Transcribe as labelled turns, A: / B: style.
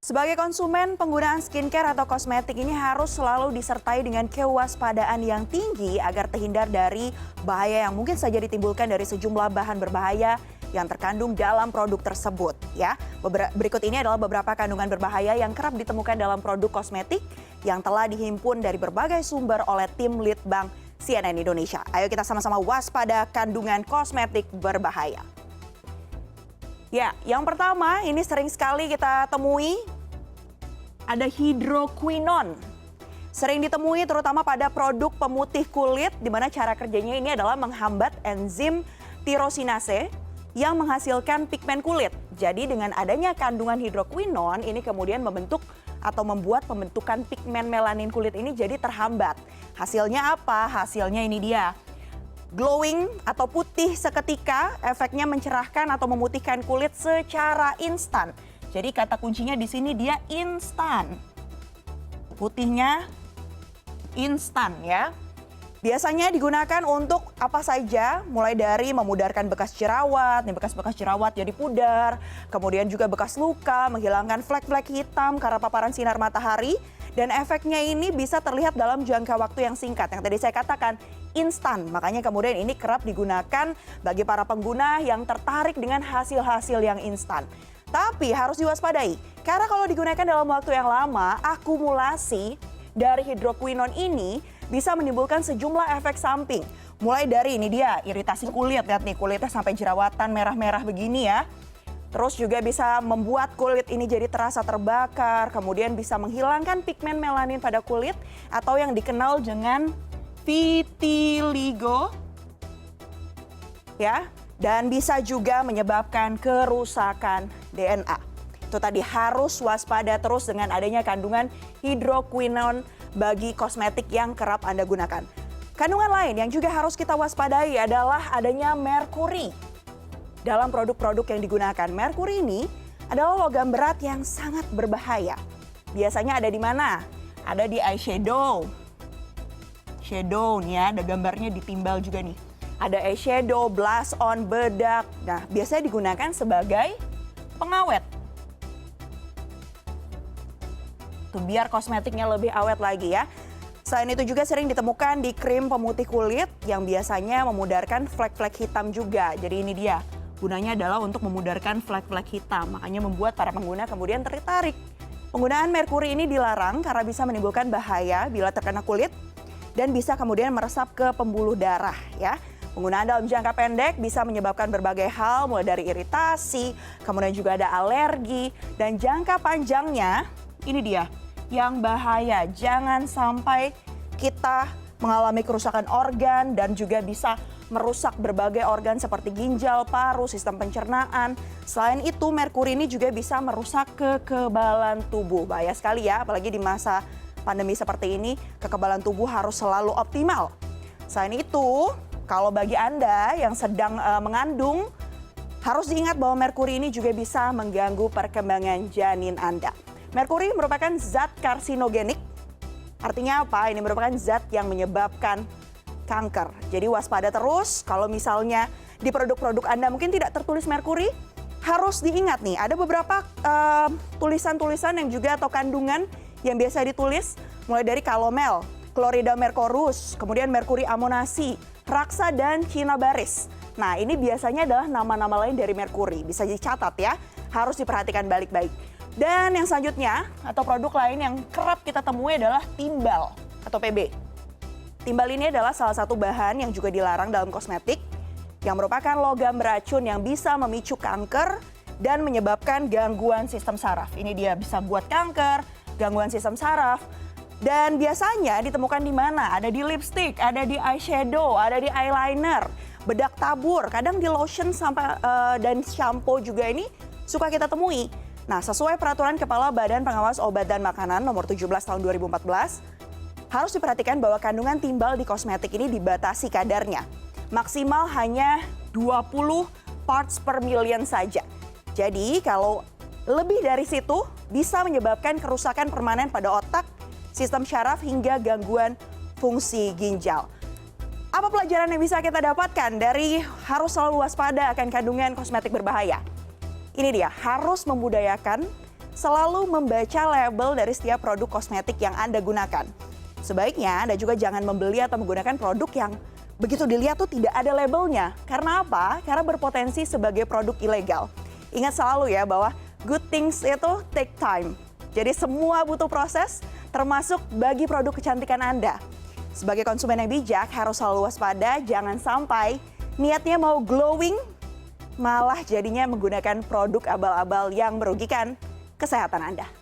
A: Sebagai konsumen, penggunaan skincare atau kosmetik ini harus selalu disertai dengan kewaspadaan yang tinggi agar terhindar dari bahaya yang mungkin saja ditimbulkan dari sejumlah bahan berbahaya yang terkandung dalam produk tersebut. Ya, berikut ini adalah beberapa kandungan berbahaya yang kerap ditemukan dalam produk kosmetik yang telah dihimpun dari berbagai sumber oleh tim Litbang CNN Indonesia. Ayo kita sama-sama waspada kandungan kosmetik berbahaya. Ya, yang pertama ini sering sekali kita temui ada hidroquinone. Sering ditemui terutama pada produk pemutih kulit di mana cara kerjanya ini adalah menghambat enzim tirosinase yang menghasilkan pigmen kulit. Jadi dengan adanya kandungan hidroquinone ini kemudian membentuk atau membuat pembentukan pigmen melanin kulit ini jadi terhambat. Hasilnya apa? Hasilnya ini dia. Glowing atau putih seketika, efeknya mencerahkan atau memutihkan kulit secara instan. Jadi kata kuncinya di sini dia instan. Putihnya instan ya. Biasanya digunakan untuk apa saja, mulai dari memudarkan bekas jerawat, nih bekas-bekas jerawat jadi pudar, kemudian juga bekas luka, menghilangkan flek-flek hitam karena paparan sinar matahari, dan efeknya ini bisa terlihat dalam jangka waktu yang singkat. Yang tadi saya katakan instan, makanya kemudian ini kerap digunakan bagi para pengguna yang tertarik dengan hasil-hasil yang instan. Tapi harus diwaspadai, karena kalau digunakan dalam waktu yang lama, akumulasi dari hidroquinone ini bisa menimbulkan sejumlah efek samping. Mulai dari ini dia, iritasi kulit. Lihat nih, kulitnya sampai jerawatan merah-merah begini ya. Terus juga bisa membuat kulit ini jadi terasa terbakar. Kemudian bisa menghilangkan pigmen melanin pada kulit atau yang dikenal dengan vitiligo. Ya, dan bisa juga menyebabkan kerusakan DNA. Itu tadi harus waspada terus dengan adanya kandungan hidroquinone bagi kosmetik yang kerap Anda gunakan. Kandungan lain yang juga harus kita waspadai adalah adanya merkuri dalam produk-produk yang digunakan. Merkuri ini adalah logam berat yang sangat berbahaya. Biasanya ada di mana? Ada di eyeshadow. Shadow nih ya, ada gambarnya ditimbal juga nih. Ada eyeshadow, blush on, bedak. Nah, biasanya digunakan sebagai pengawet. Tuh, biar kosmetiknya lebih awet lagi ya. Selain itu juga sering ditemukan di krim pemutih kulit yang biasanya memudarkan flek-flek hitam juga. Jadi ini dia, gunanya adalah untuk memudarkan flek-flek hitam. Makanya membuat para pengguna kemudian tertarik. Penggunaan merkuri ini dilarang karena bisa menimbulkan bahaya bila terkena kulit dan bisa kemudian meresap ke pembuluh darah ya. Penggunaan dalam jangka pendek bisa menyebabkan berbagai hal mulai dari iritasi, kemudian juga ada alergi, dan jangka panjangnya ini dia yang bahaya. Jangan sampai kita mengalami kerusakan organ dan juga bisa merusak berbagai organ seperti ginjal, paru, sistem pencernaan. Selain itu, merkuri ini juga bisa merusak kekebalan tubuh. Bahaya sekali ya, apalagi di masa pandemi seperti ini, kekebalan tubuh harus selalu optimal. Selain itu, kalau bagi Anda yang sedang mengandung, harus diingat bahwa merkuri ini juga bisa mengganggu perkembangan janin Anda. Merkuri merupakan zat karsinogenik. Artinya apa? Ini merupakan zat yang menyebabkan kanker. Jadi waspada terus kalau misalnya di produk-produk Anda mungkin tidak tertulis merkuri, harus diingat nih, ada beberapa tulisan-tulisan yang juga atau kandungan yang biasa ditulis, mulai dari kalomel, klorida mercorus, kemudian merkuri amonasi, raksa, dan cinabaris. Nah, ini biasanya adalah nama-nama lain dari merkuri. Bisa dicatat ya, harus diperhatikan baik-baik. Dan yang selanjutnya atau produk lain yang kerap kita temui adalah timbal atau PB. Timbal ini adalah salah satu bahan yang juga dilarang dalam kosmetik yang merupakan logam beracun yang bisa memicu kanker dan menyebabkan gangguan sistem saraf. Ini dia bisa buat kanker, gangguan sistem saraf. Dan biasanya ditemukan di mana? Ada di lipstick, ada di eyeshadow, ada di eyeliner, bedak tabur, kadang di lotion sampai dan shampoo juga ini suka kita temui. Nah, sesuai peraturan Kepala Badan Pengawas Obat dan Makanan nomor 17 tahun 2014, harus diperhatikan bahwa kandungan timbal di kosmetik ini dibatasi kadarnya. Maksimal hanya 20 parts per million saja. Jadi, kalau lebih dari situ bisa menyebabkan kerusakan permanen pada otak, sistem syaraf hingga gangguan fungsi ginjal. Apa pelajaran yang bisa kita dapatkan dari harus selalu waspada akan kandungan kosmetik berbahaya? Ini dia, harus membudayakan selalu membaca label dari setiap produk kosmetik yang Anda gunakan. Sebaiknya Anda juga jangan membeli atau menggunakan produk yang begitu dilihat tuh tidak ada labelnya. Karena apa? Karena berpotensi sebagai produk ilegal. Ingat selalu ya bahwa good things itu take time. Jadi semua butuh proses, termasuk bagi produk kecantikan Anda. Sebagai konsumen yang bijak harus selalu waspada, jangan sampai niatnya mau glowing, malah jadinya menggunakan produk abal-abal yang merugikan kesehatan Anda.